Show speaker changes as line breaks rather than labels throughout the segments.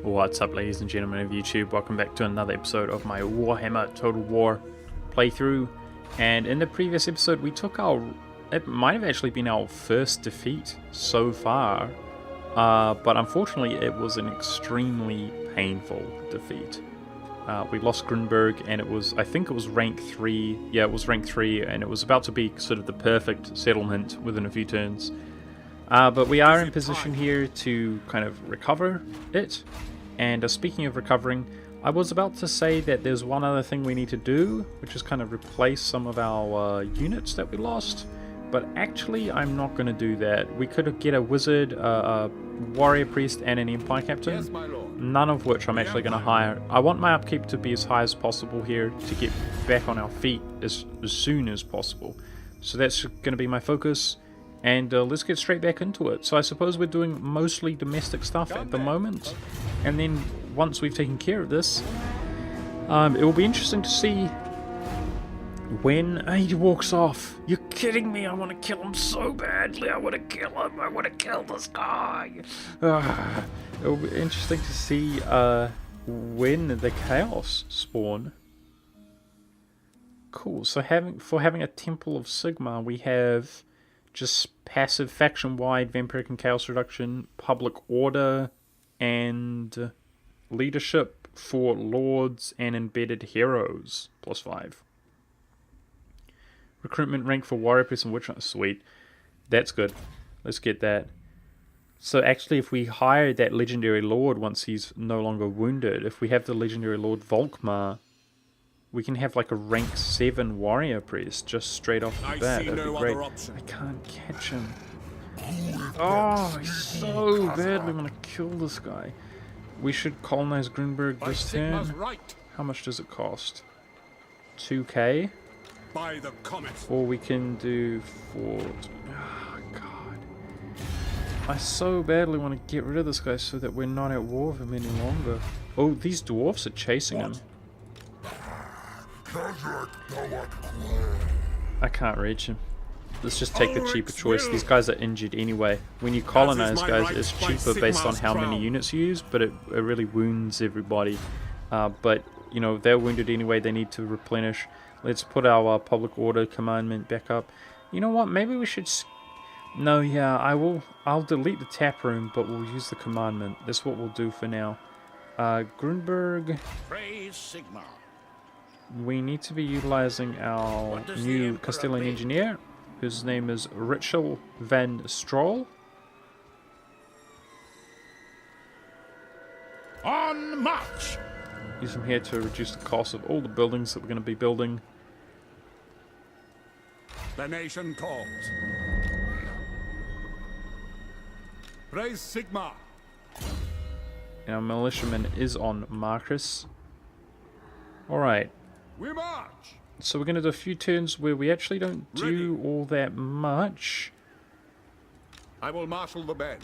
What's up, ladies and gentlemen of YouTube? Welcome back to another episode of my Warhammer Total War playthrough. And in the previous episode we took it might have actually been our first defeat so far, but unfortunately it was an extremely painful defeat. We lost Grunberg, and I think it was rank 3, yeah, it was rank 3, and it was about to be sort of the perfect settlement within a few turns. But we are in position here to kind of recover it. And speaking of recovering, I was about to say that there's one other thing we need to do, which is kind of replace some of our units that we lost. But actually, I'm not going to do that. We could get a wizard, a warrior priest, and an empire captain.
Yes, my lord.
None of which I'm actually going to hire. I want my upkeep to be as high as possible here to get back on our feet as soon as possible. So that's going to be my focus. And let's get straight back into it. So I suppose we're doing mostly domestic stuff at the moment. And then once we've taken care of this, it will be interesting to see when he walks off. You're kidding me, I want to kill him so badly. I want to kill him. I want to kill this guy. It will be interesting to see when the chaos spawn. Cool, so for having a Temple of Sigma, we have just passive faction-wide vampiric and chaos reduction, public order, and leadership for lords and embedded heroes, +5. Recruitment rank for warrior priest and witch hunter, sweet. That's good. Let's get that. So actually, if we hire that legendary lord once he's no longer wounded, if we have the legendary lord Volkmar, we can have like a rank 7 warrior priest just straight off the bat. That'd be great. I can't catch him. Oh, I so badly want to kill this guy. We should colonize Grunberg this turn. How much does it cost? 2k? Or we can do 4. Oh, God. I so badly want to get rid of this guy so that we're not at war with him any longer. Oh, these dwarfs are chasing him. I can't reach him. Let's just take the cheaper choice. These guys are injured anyway. When you colonize guys, it's cheaper based on how many units you use, but it really wounds everybody. But, you know, they're wounded anyway, they need to replenish. Let's put our public order commandment back up. You know what, maybe we should... No, yeah, I'll delete the tap room, but we'll use the commandment. That's what we'll do for now. Grunberg...
Praise Sigma.
We need to be utilizing our new Castellan engineer, whose name is Richel van Stroll.
On march!
Use him here to reduce the cost of all the buildings that we're going to be building.
The nation calls. Praise Sigma.
And our militiaman is on Marcus. Alright.
We march.
So we're going to do a few turns where we actually don't do all that much.
I will marshal the band.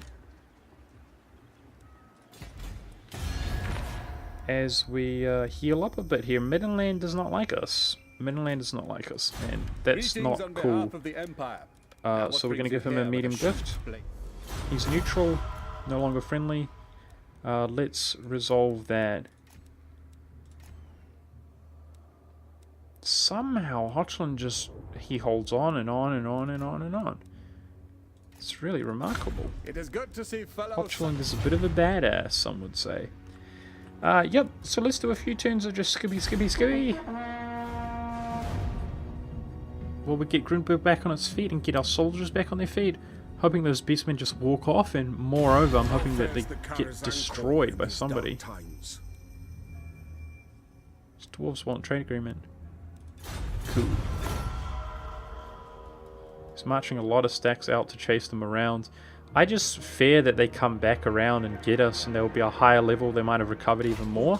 As we heal up a bit here. Midland does not like us. Midland does not like us, man. That's not cool. So we're going to give him a medium gift. He's neutral, no longer friendly. Let's resolve that. Somehow Hochland he holds on and on and on and on and on. It's really remarkable.
It is good to see fellows.
Hochland is a bit of a badass, some would say. Yep, so let's do a few turns of just skibby. Well, we get Grunberg back on its feet and get our soldiers back on their feet. Hoping those beastmen just walk off, and moreover, I'm hoping that they get destroyed by somebody. These dwarves want trade agreement. Cool. He's marching a lot of stacks out to chase them around. I just fear that they come back around and get us, and there will be a higher level. They might have recovered even more.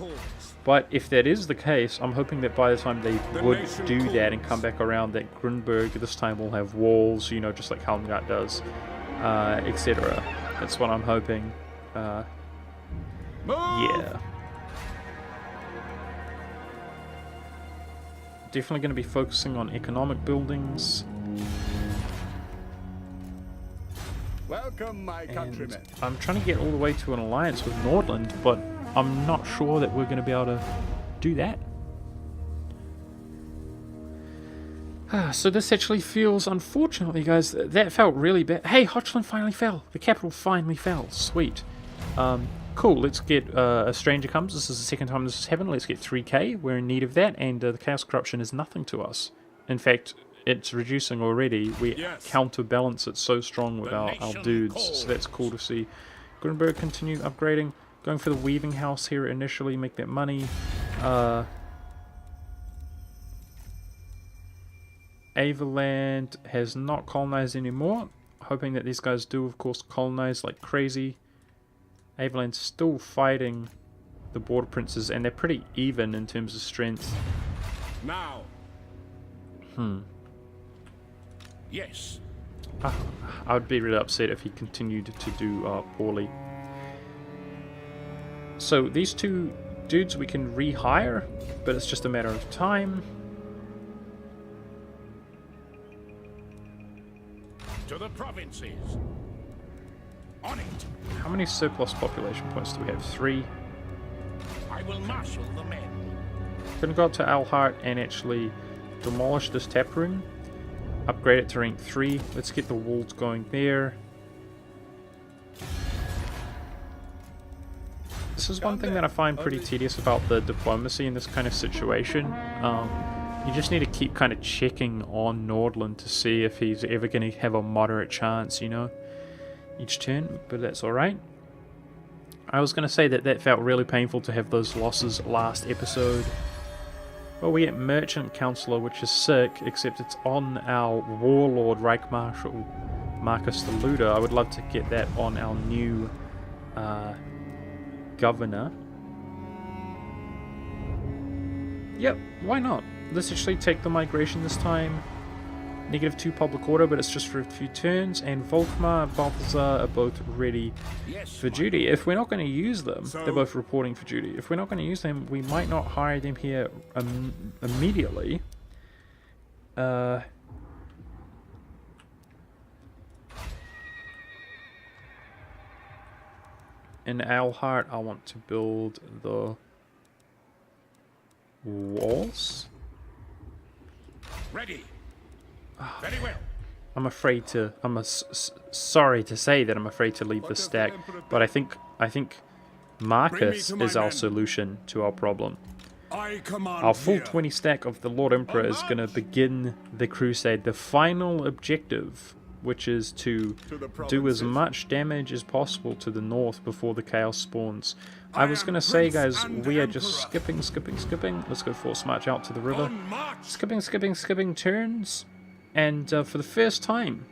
But if that is the case, I'm hoping that by the time they would do that and come back around, that Grunberg this time will have walls, you know, just like Helmgart does, etc. That's what I'm hoping. Yeah. Definitely going to be focusing on economic buildings.
Welcome, my
And
countrymen.
I'm trying to get all the way to an alliance with Nordland, but I'm not sure that we're going to be able to do that. So this actually feels, unfortunately, guys, that felt really bad. Hey, Hochland finally fell. The capital finally fell. Sweet. Cool, let's get a stranger comes. This is the second time this has happened. Let's get 3k. We're in need of that, and the chaos corruption is nothing to us. In fact, it's reducing already. We counterbalance it so strong with our dudes, so that's cool to see. Gutenberg continue upgrading. Going for the weaving house here initially, make that money. Avaland has not colonized anymore. Hoping that these guys do, of course, colonize like crazy. Avaland's still fighting the border princes, and they're pretty even in terms of strength.
Now. Yes.
I would be really upset if he continued to do poorly. So these two dudes we can rehire, but it's just a matter of time.
To the provinces. On it.
How many surplus population points do we have? 3.
I will marshal the men.
Gonna go up to Alhart and actually demolish this tap room. Upgrade it to rank 3. Let's get the walls going there. This is one thing that I find pretty tedious about the diplomacy in this kind of situation. You just need to keep kind of checking on Nordland to see if he's ever going to have a moderate chance, you know, each turn, but that's alright. I was going to say that that felt really painful to have those losses last episode. Well, we get Merchant Counselor, which is sick, except it's on our Warlord Reich Marshal, Marcus the Looter. I would love to get that on our new Governor. Yep, why not? Let's actually take the migration this time. -2 public order, but it's just for a few turns. And Volkmar and Balthazar are both ready for duty. If we're not going to use them, they're both reporting for duty. If we're not going to use them, we might not hire them here immediately. In Alhart, I want to build the walls.
Ready. Very well.
I'm afraid to. Sorry to say that I'm afraid to leave this stack, but I think Marcus is our solution to our problem. Our full 20 stack of the Lord Emperor is going to begin the crusade. The final objective, which is to do as much damage as possible to the north before the chaos spawns. I was going to say, guys, we are just skipping. Let's go force march out to the river. Skipping turns. And for the first time,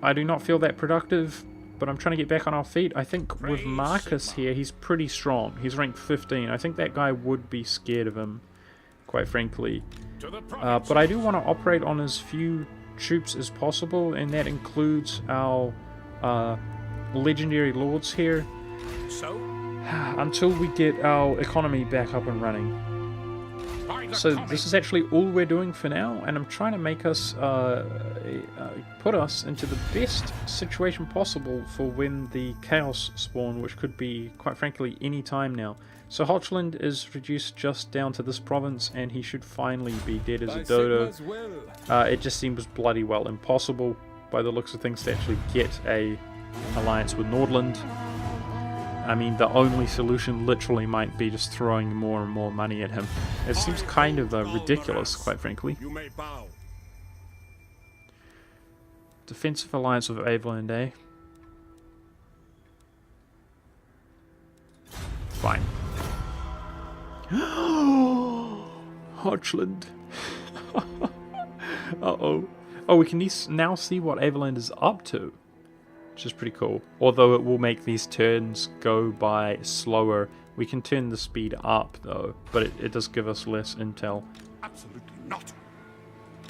I do not feel that productive, but I'm trying to get back on our feet. I think with Marcus here, he's pretty strong. He's ranked 15. I think that guy would be scared of him, quite frankly. But I do want to operate on as few troops as possible, and that includes our legendary lords here, until we get our economy back up and running. So this is actually all we're doing for now, and I'm trying to make us put us into the best situation possible for when the chaos spawn, which could be, quite frankly, any time now. So Hochland is reduced just down to this province, and he should finally be dead as a dodo. It just seems bloody well impossible, by the looks of things, to actually get a alliance with Nordland. I mean, the only solution literally might be just throwing more and more money at him. It seems kind of ridiculous, quite frankly. Defensive alliance with Avaland, eh? Fine. Hochland. Uh-oh. Oh, we can now see what Avaland is up to, which is pretty cool. Although it will make these turns go by slower. We can turn the speed up, though, but it does give us less intel.
Absolutely not.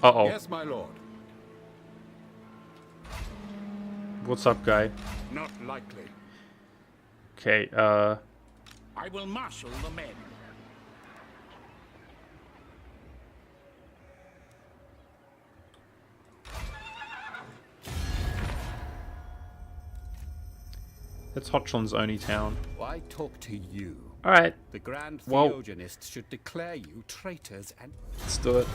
Uh-oh.
Yes, my lord.
What's up, guy?
Not likely.
Okay,
I will marshal the men.
It's Hochland's only town.
Why talk to you?
Alright,
The Grand
Well-
Theogonists should declare you traitors and...
let's do it.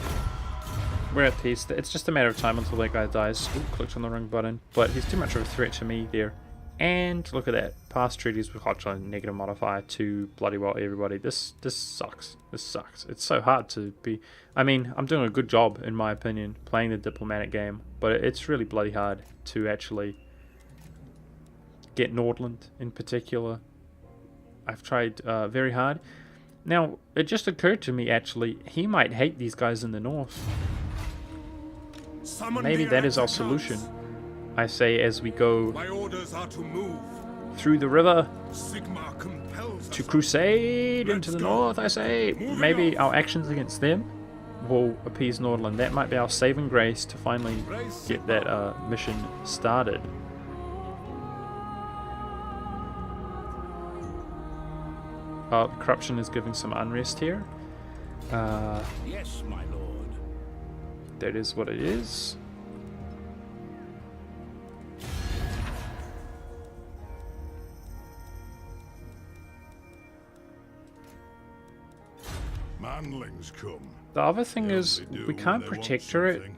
We're at peace. It's just a matter of time until that guy dies. Ooh, clicked on the wrong button. But he's too much of a threat to me there. And look at that. Past treaties with Hochland, negative modifier to bloody well everybody. This sucks. This sucks. It's so hard to be... I mean, I'm doing a good job, in my opinion, playing the diplomatic game. But it's really bloody hard to actually get Nordland in particular. I've tried very hard. Now, it just occurred to me, actually, he might hate these guys in the north. Maybe that is our solution. I say as we go
My orders are to move.
through the river
Sigmar compels
to
us.
crusade into the
Let's go.
north, I say.
Moving
Maybe
on.
our actions against them will appease Nordland. That might be our saving grace to finally get that mission started. Corruption is giving some unrest here.
Yes, my lord.
That is what it is.
Manlings come.
The other thing
They
is,
only do
we
when
can't
they want
protectorate
something.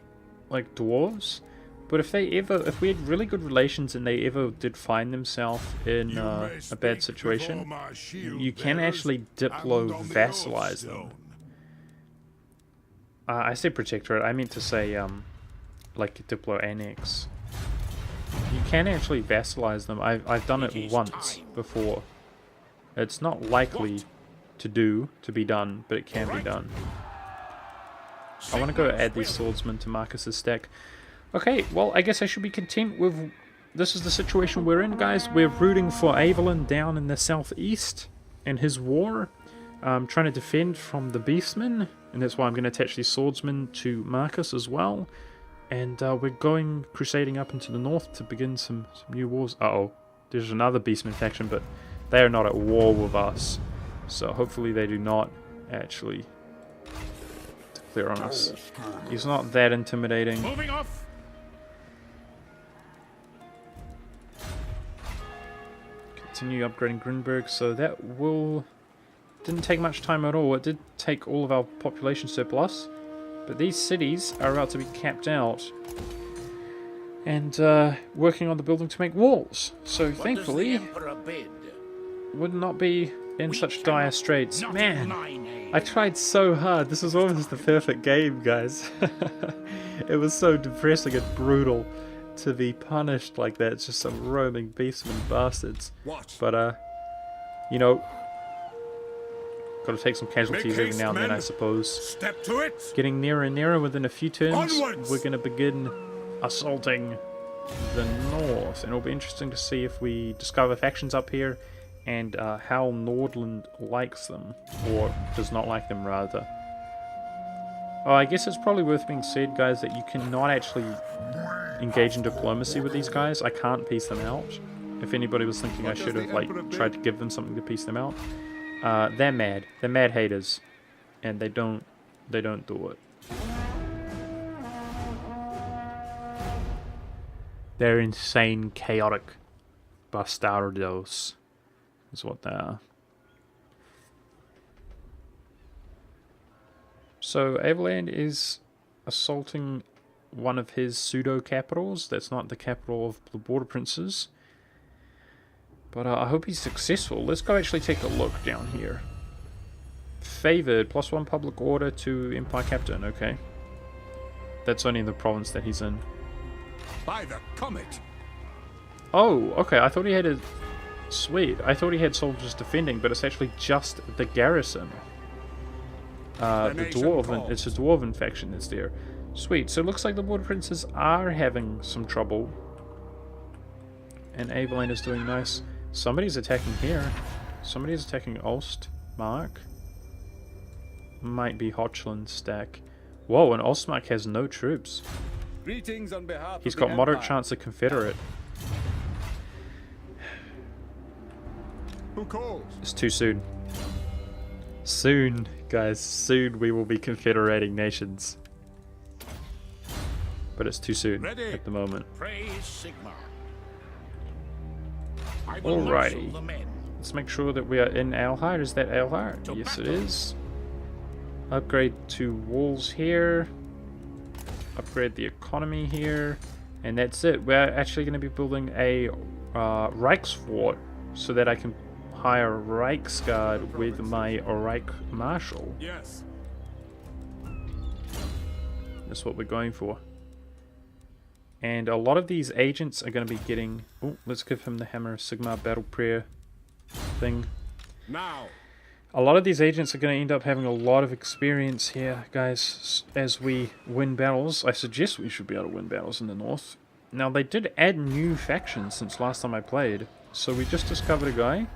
like dwarves, but if we had really good relations and they ever did find themselves in
You
a
may
bad
speak before
situation,
my shield
you can
bearers
actually
and
diplo
on the
vassalize them.
Oathstone.
I say protectorate, I meant to say like diplo annex. You can actually vassalize them. I've done
It
it
is
once
time.
before. It's not likely to be done, but it can be done. I want to go add these swordsmen to Marcus's stack. Okay, well, I guess I should be content with... This is the situation we're in, guys. We're rooting for Avelin down in the southeast in his war. Trying to defend from the beastmen, and that's why I'm going to attach these swordsmen to Marcus as well. And we're going crusading up into the north to begin some new wars. Uh-oh, there's another beastman faction, but they are not at war with us. So hopefully they do not actually declare on us. He's not that intimidating.
Moving off.
Continue upgrading Grunberg, so that will... Didn't take much time at all. It did take all of our population surplus, but these cities are about to be capped out and working on the building to make walls. So thankfully,
What does the Emperor bid?
would not be in
We
such
cannot
dire straits.
not
Man,
my name.
I tried so hard. This was almost the perfect game, guys. It was so depressing and brutal to be punished like that. It's just some roaming beastmen bastards.
What?
But, you know, gotta take some casualties
Make
every
haste,
now and then,
men.
I suppose.
Step to it.
Getting nearer and nearer within a few turns,
Onwards!
we're gonna begin assaulting the north. And it'll be interesting to see if we discover factions up here and how Nordland likes them, or does not like them, rather. Oh, I guess it's probably worth being said, guys, that you cannot actually engage in diplomacy with these guys. I can't piece them out. If anybody was thinking I
What does
should have
the
like
Emperor bid?
tried to give them something to piece them out, they're mad. They're mad haters, and they don't do it. They're insane, chaotic bastardos, is what they are. So Aveland is assaulting one of his pseudo-capitals. That's not the capital of the Border Princes. But I hope he's successful. Let's go actually take a look down here. Favored, +1 public order to Empire Captain, okay. That's only in the province that he's in.
By the comet.
Oh, okay, I thought he had a... Sweet, I thought he had soldiers defending, but it's actually just the garrison. The
nation
Dwarven,
calls.
it's a Dwarven faction that's there. Sweet, so it looks like the Border Princes are having some trouble. And Aveline is doing nice. Somebody's attacking here. Somebody's attacking Ostmark. Might be Hochland's stack. Whoa, and Ostmark has no troops.
Greetings on behalf
He's
of the
got moderate
Empire.
chance of Confederate.
Who calls?
It's too soon. Soon, guys, soon we will be confederating nations. But it's too soon
Ready.
at the moment.
Praise Sigmar. I will marshal
Alrighty.
the men.
Let's make sure that we are in Alhar. Is that Alhar?
To
Yes, it
battle.
is. Upgrade 2 walls here. Upgrade the economy here. And that's it. We're actually going to be building a Reichsfort so that I can hire a Reichsguard with my Reich Marshal.
Yes.
That's what we're going for. And a lot of these agents are going to be getting... Oh, let's give him the Hammer Sigma Battle Prayer thing.
Now.
A lot of these agents are going to end up having a lot of experience here, guys, as we win battles. I suggest we should be able to win battles in the north. Now, they did add new factions since last time I played. So we just discovered a guy.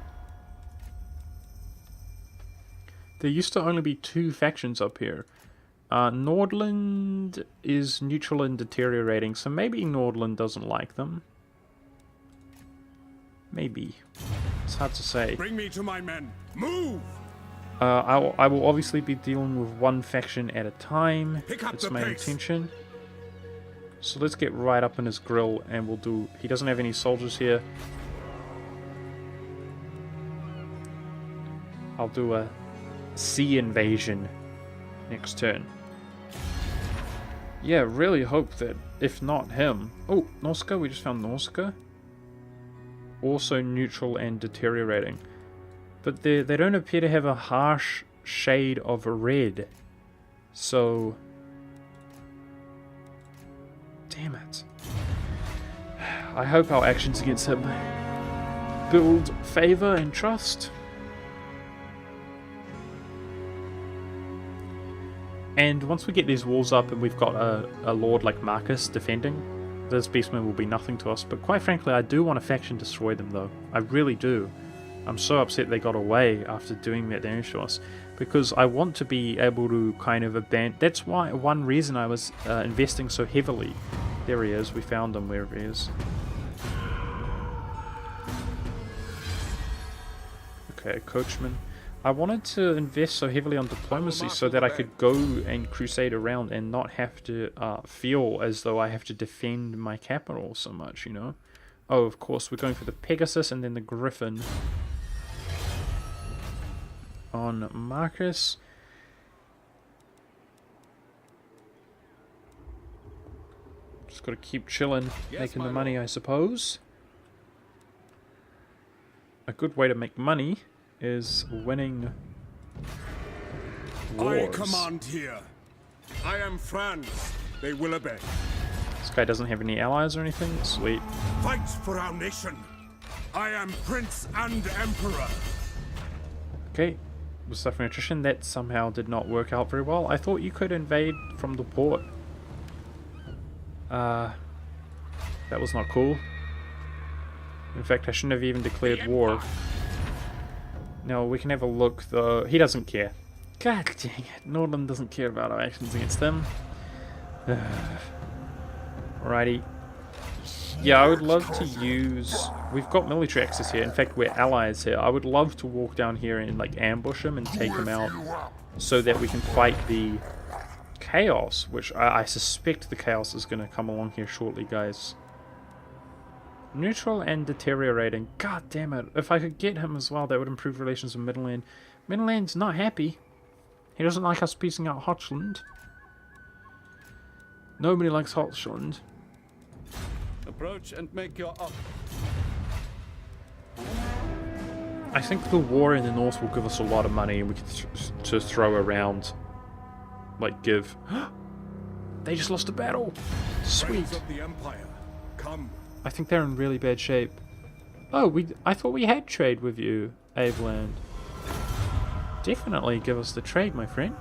There used to only be 2 factions up here. Nordland is neutral and deteriorating, so maybe Nordland doesn't like them. Maybe. It's hard to say.
Bring me to my men. Move.
I will obviously be dealing with one faction at a time.
Pick up
It's
the
my
pace.
intention. So let's get right up in his grill and we'll do... He doesn't have any soldiers here. I'll do a sea invasion next turn. Yeah, really hope that, if not him... Oh, Norska, we just found Norska. Also neutral and deteriorating. But they don't appear to have a harsh shade of red. So... Damn it. I hope our actions against him build favor and trust. And once we get these walls up and we've got a lord like Marcus defending, this beastmen will be nothing to us. But quite frankly, I do want a faction destroy them though. I really do. I'm so upset they got away after doing that damage to us. Because I want to be able to kind of abandon... That's why one reason I was investing so heavily. There he is. We found him wherever he is. Okay, coachman. I wanted to invest so heavily on diplomacy so that I could go and crusade around and not have to feel as though I have to defend my capital so much, you know? Oh, of course, we're going for the Pegasus and then the Griffin on Marcus. Just gotta keep chilling,
Yes,
making
my
the money,
lord.
I suppose. A good way to make money is winning wars.
I command here. I am France. They will obey.
This guy doesn't have any allies or anything? Sweet.
Fight for our nation. I am prince and emperor.
Okay. Was suffering attrition. That somehow did not work out very well. I thought you could invade from the port. That was not cool. In fact, I shouldn't have even declared war. No, we can have a look though. He doesn't care. God dang it. Nordland doesn't care about our actions against him. Alrighty. Yeah, I would love to use... We've got military access here. In fact, we're allies here. I would love to walk down here and like ambush him and take him out so that we can fight the chaos, which I suspect the chaos is going to come along here shortly, guys. Neutral and deteriorating. God damn it. If I could get him as well, that would improve relations with Midland. Midland's not happy. He doesn't like us piecing out Hochland. Nobody likes Hochland.
Approach and make your up.
I think the war in the north will give us a lot of money and we can to throw around. Like, give. They just lost a battle. Sweet.
Friends of the empire, come.
I think they're in really bad shape. Oh, I thought we had trade with you, Aveland. Definitely give us the trade, my friend.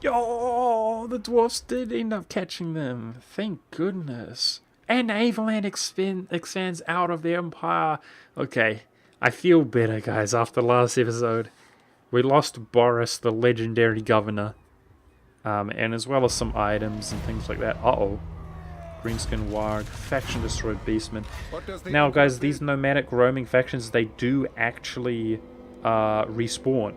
Yo, the dwarfs did end up catching them. Thank goodness. And Aveland expands out of the empire. Okay, I feel better, guys, after last episode. We lost Boris, the legendary governor. And as well as some items and things like that. Uh-oh. Greenskin Warg, faction destroyed beastmen. Now, guys, these nomadic roaming factions, they do actually respawn.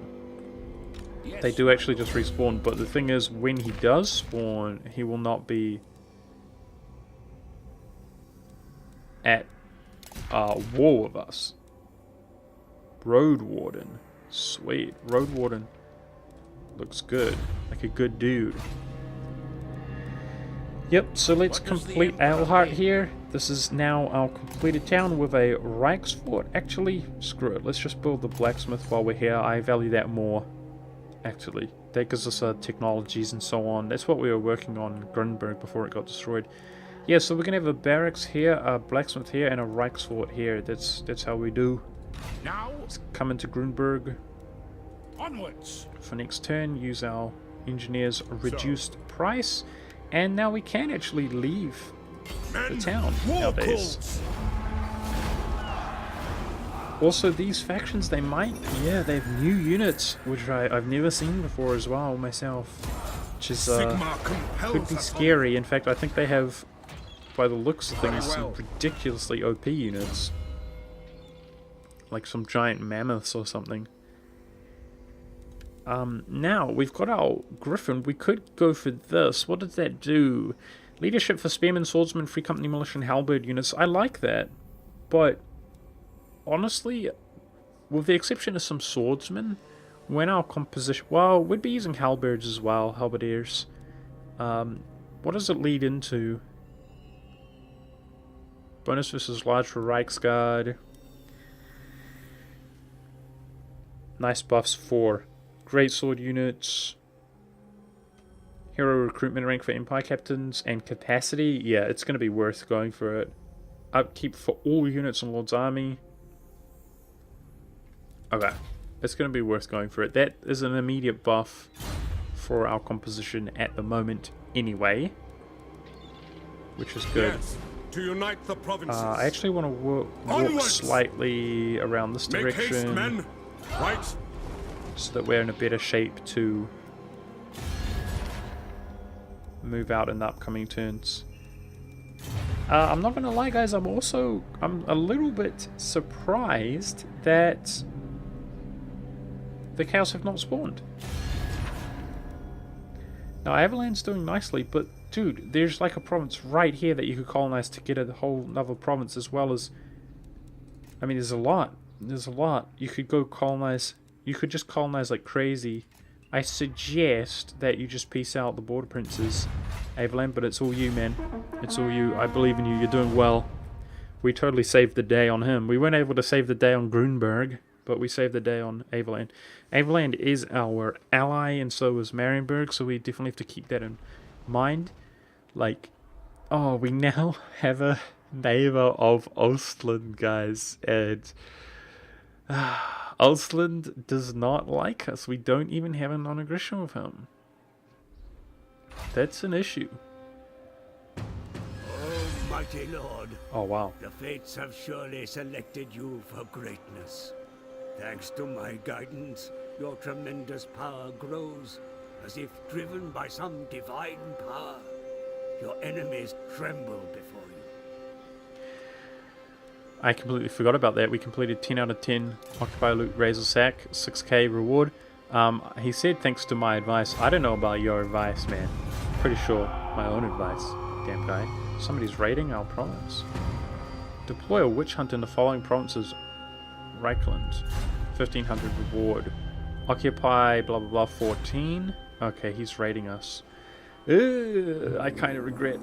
Yes.
They do actually just respawn, but the thing is, when he does spawn, he will not be at war with us. Road Warden. Sweet. Road Warden looks good. Like a good dude. Yep, so let's complete Eilhart here. This is now our completed town with a Reichsfort. Actually, screw it. Let's just build the blacksmith while we're here. I value that more. Actually, that gives us technologies and so on. That's what we were working on in Grunberg before it got destroyed. Yeah, so we're gonna have a barracks here, a blacksmith here, and a Reichsfort here. That's how we do.
Now,
Let's come into Grunberg
onwards.
for next turn. Use our engineer's reduced price, and now we can actually leave the town nowadays. Also, these factions, they might, yeah, they have new units, which I've never seen before as well, myself. Which is, could be scary. In fact, I think they have, by the looks of things, some ridiculously OP units. Like some giant mammoths or something. Now, we've got our Griffin. We could go for this. What does that do? Leadership for Spearmen, Swordsmen, Free Company Militia, and Halberd units. I like that. But honestly, with the exception of some swordsmen, when our composition... Well, we'd be using halberds as well, halberdiers. What does it lead into? Bonus versus large for Reichsguard. Nice buffs for greatsword units. Hero recruitment rank for Empire captains and capacity. Yeah, it's going to be worth going for it. Upkeep for all units in Lord's army. Okay, it's going to be worth going for it. That is an immediate buff for our composition at the moment anyway, which is good.
Yes, to unite the provinces.
I actually want to walk slightly around this direction.
Make haste, men. Right.
So that we're in a better shape to move out in the upcoming turns. I'm not gonna lie, guys, I'm a little bit surprised that the cows have not spawned. Now, Avalan's doing nicely, but dude, there's like a province right here that you could colonize to get a whole other province, as well as, I mean, there's a lot. There's a lot. You could go colonize. You could just colonize like crazy. I suggest that you just peace out the border princes, Avalan, but it's all you, man. It's all you. I believe in you. You're doing well. We totally saved the day on him. We weren't able to save the day on Grunberg, but we saved the day on Avalan. Avalan is our ally, and so is Marienburg, so we definitely have to keep that in mind. Like, oh, we now have a neighbor of Ostland, guys, and Ostland does not like us. We don't even have a non-aggression with him. That's an issue.
Oh, mighty lord.
Oh, wow.
The fates have surely selected you for greatness. Thanks to my guidance, your tremendous power grows, as if driven by some divine power. Your enemies tremble before you.
I completely forgot about that. We completed 10 out of 10 Occupy Loot Razor Sack, 6k reward. He said thanks to my advice. I don't know about your advice, man. Pretty sure my own advice. Damn guy. Somebody's raiding our province. Deploy a witch hunt in the following provinces. Reichland. 1500 reward. Occupy blah blah blah 14. Okay, he's raiding us. I kind of regret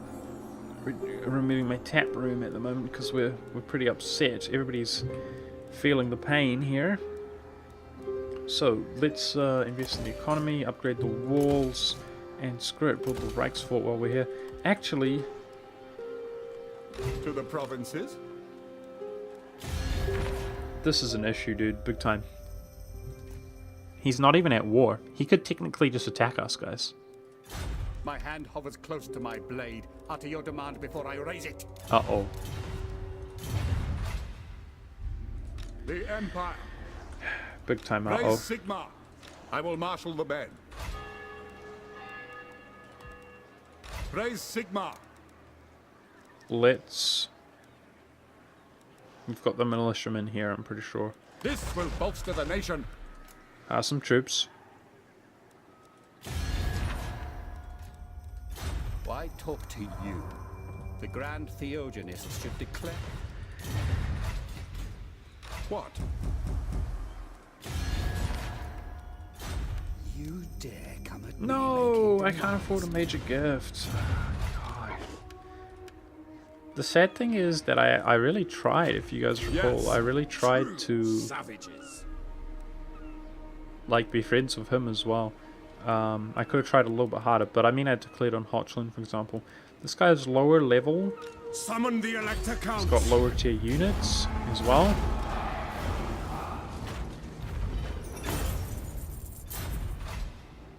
removing my tap room at the moment because we're pretty upset. Everybody's feeling the pain here. So let's invest in the economy, upgrade the walls, and screw it, build the Reichsfort while we're here. Actually,
To the provinces.
this is an issue, dude, big time. He's not even at war. He could technically just attack us, guys.
My hand hovers close to my blade. Utter your demand before I raise it.
Uh-oh.
The Empire.
Big time
Raise
uh-oh.
Sigma. I will marshal the men. Raise Sigma.
Let's... We've got the militiamen here, I'm pretty sure.
This will bolster the nation.
Some troops.
Why talk to you? The Grand Theogenes should declare.
What?
You dare come at me
No, I
making
can't afford a
demands.
major gift. God. The sad thing is that I really tried, if you guys recall.
Yes,
I really tried
true
to
savages.
like be friends with him as well. I could have tried a little bit harder, but I mean I declared on Hotchland, for example. This guy's lower level.
Summon the Elector Count.
He's got lower tier units as well.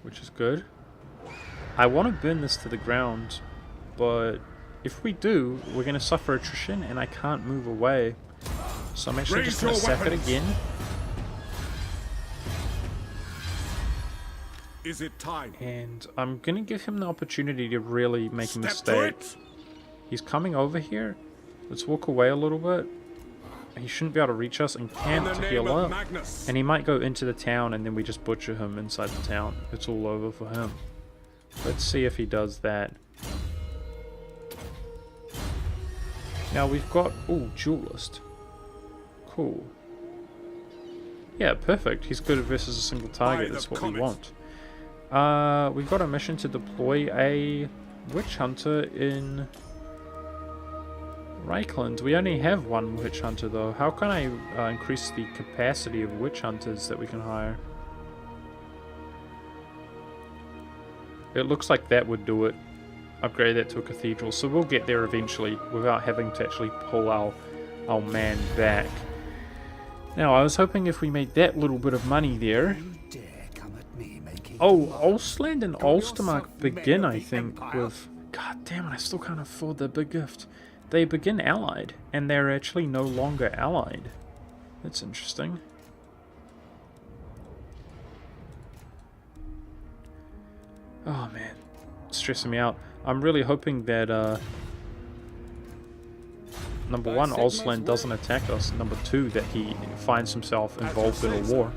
Which is good. I want to burn this to the ground, but if we do, we're going to suffer attrition and I can't move away. So I'm actually just going to sap it again.
Is it time?
And I'm going to give him the opportunity to really make a
Step to
mistake.
it.
He's coming over here. Let's walk away a little bit. He shouldn't be able to reach us and
In
camp
the
to
name
heal
of
up.
Magnus.
And he might go into the town and then we just butcher him inside the town. It's all over for him. Let's see if he does that. Now we've got... Ooh, duelist. Cool. Yeah, perfect. He's good versus a single target.
By
That's
the
what we
comet.
want. We've got a mission to deploy a witch hunter in Reichland. We only have one witch hunter though. How can I increase the capacity of witch hunters that we can hire? It looks like that would do it. Upgrade that to a cathedral. So we'll get there eventually without having to actually pull our man back. Now I was hoping if we made that little bit of money there.
You dare come at me making
Oh,
demands.
Ulsland and
Call
Ulstermark
yourself
begin,
men of
I
the
think,
Empire.
with... God damn it, I still can't afford the big gift. They begin allied, and they're actually no longer allied. That's interesting. Oh man, stressing me out. I'm really hoping that, number one, Ulsland doesn't attack us. Number two, that he finds himself involved in a war.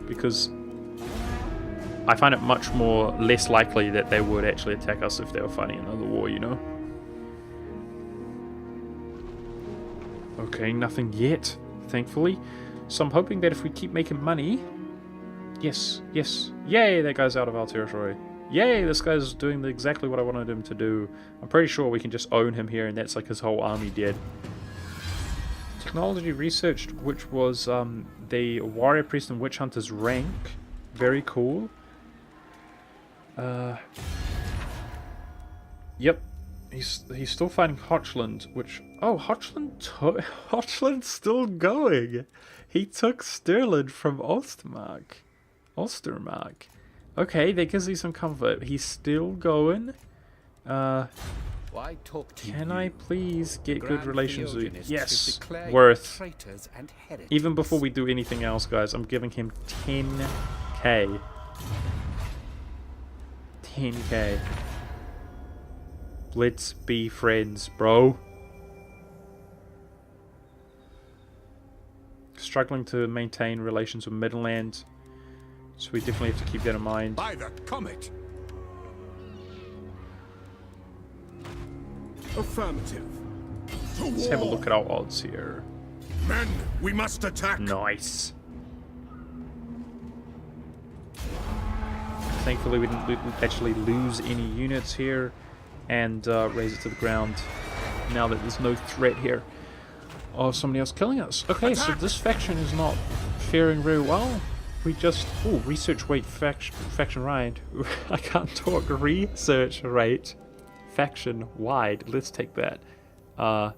Because I find it much less likely that they would actually attack us if they were fighting another war, you know? Okay, nothing yet, thankfully. So I'm hoping that if we keep making money... Yes, yes. Yay, that guy's out of our territory. Yay, this guy's doing exactly what I wanted him to do. I'm pretty sure we can just own him here and that's like his whole army dead. Technology researched, which was the warrior priest and witch hunter's rank. Very cool. Yep, he's still fighting Hotchland, which Hotchland's still going. He took Stirland from Ostermark. Okay, that gives me some comfort. He's still going.
Why talk to
Can
you?
I please get good
Grand
relations with you?
Theogonists
Yes,
should declare you
worth.
traitors and heretics.
Even before we do anything else, guys, I'm giving him 10k. 10k. Let's be friends, bro. Struggling to maintain relations with Midland, so we definitely have to keep that in mind.
By the comet. Affirmative. To
Let's
war.
have a look at our odds here.
Men, we must attack.
Nice. Thankfully, we didn't actually lose any units here, and raise it to the ground. Now that there's no threat here of somebody else killing us. Okay, so this faction is not faring very well. We just research rate faction wide. I can't talk. Research rate faction wide. Let's take that. Oh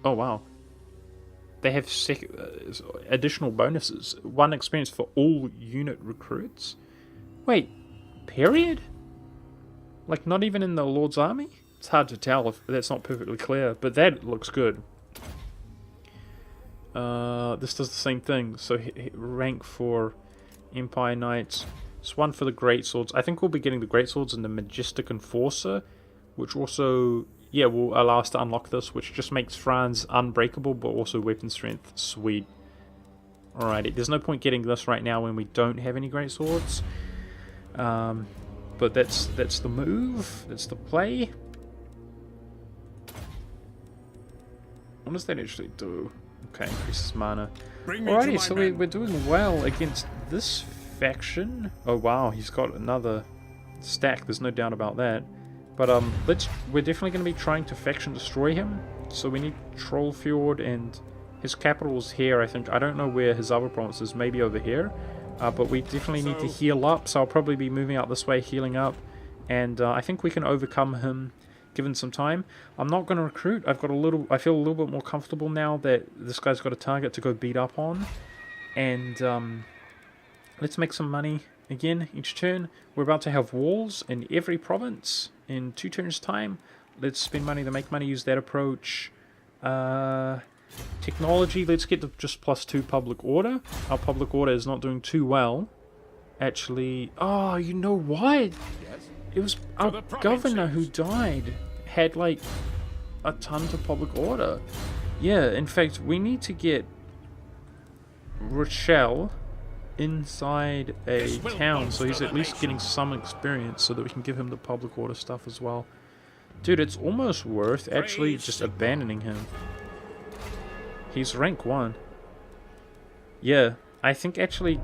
wow. They have additional bonuses. 1 experience for all unit recruits. Wait, period? Like not even in the Lord's army? It's hard to tell if that's not perfectly clear, but that looks good. This does the same thing. So rank for Empire Knights. It's 1 for the Great Swords. I think we'll be getting the Great Swords and the Majestic Enforcer, which also, yeah, will allow us to unlock this, which just makes Franz unbreakable, but also weapon strength. Sweet. Alrighty, there's no point getting this right now when we don't have any Great Swords. But that's the move. That's the play. What does that actually do? Okay, increases mana.
Bring me to
Alrighty,
my
so
men.
we're doing well against this faction. Oh wow, he's got another stack, there's no doubt about that. But we're definitely going to be trying to faction destroy him. So we need Trollfjord, and his capital is here, I think. I don't know where his other province is, maybe over here. But we definitely need to heal up, so I'll probably be moving out this way, healing up. And I think we can overcome him given some time. I'm not going to recruit. I feel a little bit more comfortable now that this guy's got a target to go beat up on. And let's make some money again each turn. We're about to have walls in every province in 2 turns time. Let's spend money to make money, use that approach. Technology, let's get to just +2 public order. Our public order is not doing too well. Actually, oh, you know what?
Yes?
It was our governor who died. Had like a ton to public order. Yeah, in fact, we need to get Rochelle inside a town, so he's at least getting some experience so that we can give him the public order stuff as well. Dude, it's almost worth actually just abandoning him. He's rank 1. Yeah, I think actually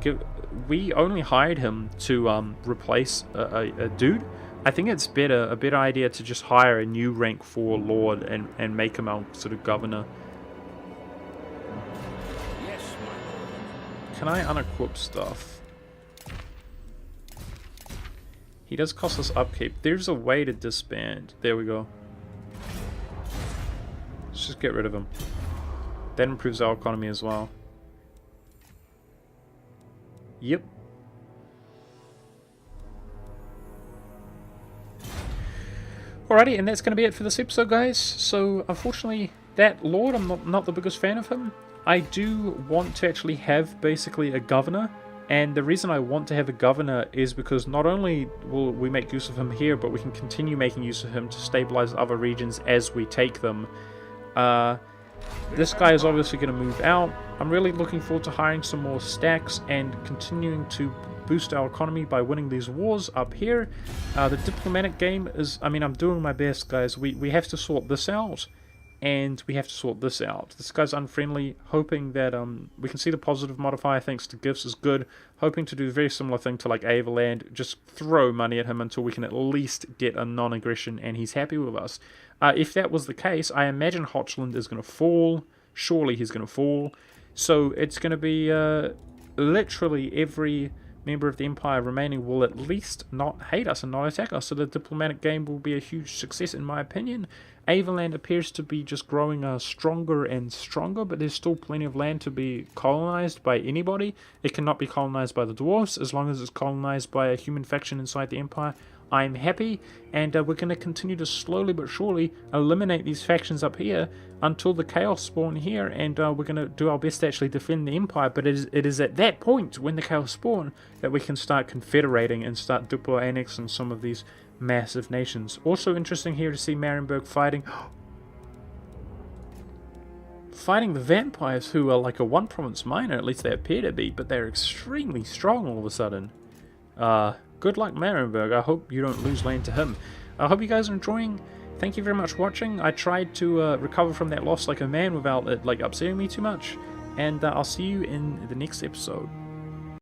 we only hired him to replace a dude. I think it's a better idea to just hire a new rank 4 lord and make him our sort of governor.
Yes, my
Can I unequip stuff? He does cost us upkeep. There's a way to disband. There we go. Let's just get rid of him. That improves our economy as well. Yep. Alrighty, and that's going to be it for this episode, guys. So, unfortunately, that lord, I'm not the biggest fan of him. I do want to actually have basically a governor, and the reason I want to have a governor is because not only will we make use of him here, but we can continue making use of him to stabilize other regions as we take them. This guy is obviously going to move out. I'm really looking forward to hiring some more stacks and continuing to boost our economy by winning these wars up here. The diplomatic game is, I mean, I'm doing my best, guys. We have to sort this out, and we have to sort this out. This guy's unfriendly, hoping that we can see the positive modifier thanks to gifts is good, hoping to do a very similar thing to like Avaland, just throw money at him until we can at least get a non-aggression and he's happy with us. If that was the case, I imagine Hochland is going to fall. Surely he's going to fall. So it's going to be literally every member of the Empire remaining will at least not hate us and not attack us. So the diplomatic game will be a huge success in my opinion. Avaland appears to be just growing stronger and stronger, but there's still plenty of land to be colonized by anybody. It cannot be colonized by the dwarves. As long as it's colonized by a human faction inside the Empire, I'm happy, and we're going to continue to slowly but surely eliminate these factions up here until the chaos spawn here, and we're going to do our best to actually defend the Empire. But it is at that point, when the chaos spawn, that we can start confederating and start diplo annexing some of these massive nations. Also interesting here to see Marienburg fighting the vampires, who are like a one province minor, at least they appear to be, but they're extremely strong all of a sudden. Good luck, Marienburg. I hope you don't lose land to him. I hope you guys are enjoying. Thank you very much for watching. I tried to recover from that loss like a man without it like upsetting me too much. And I'll see you in the next episode.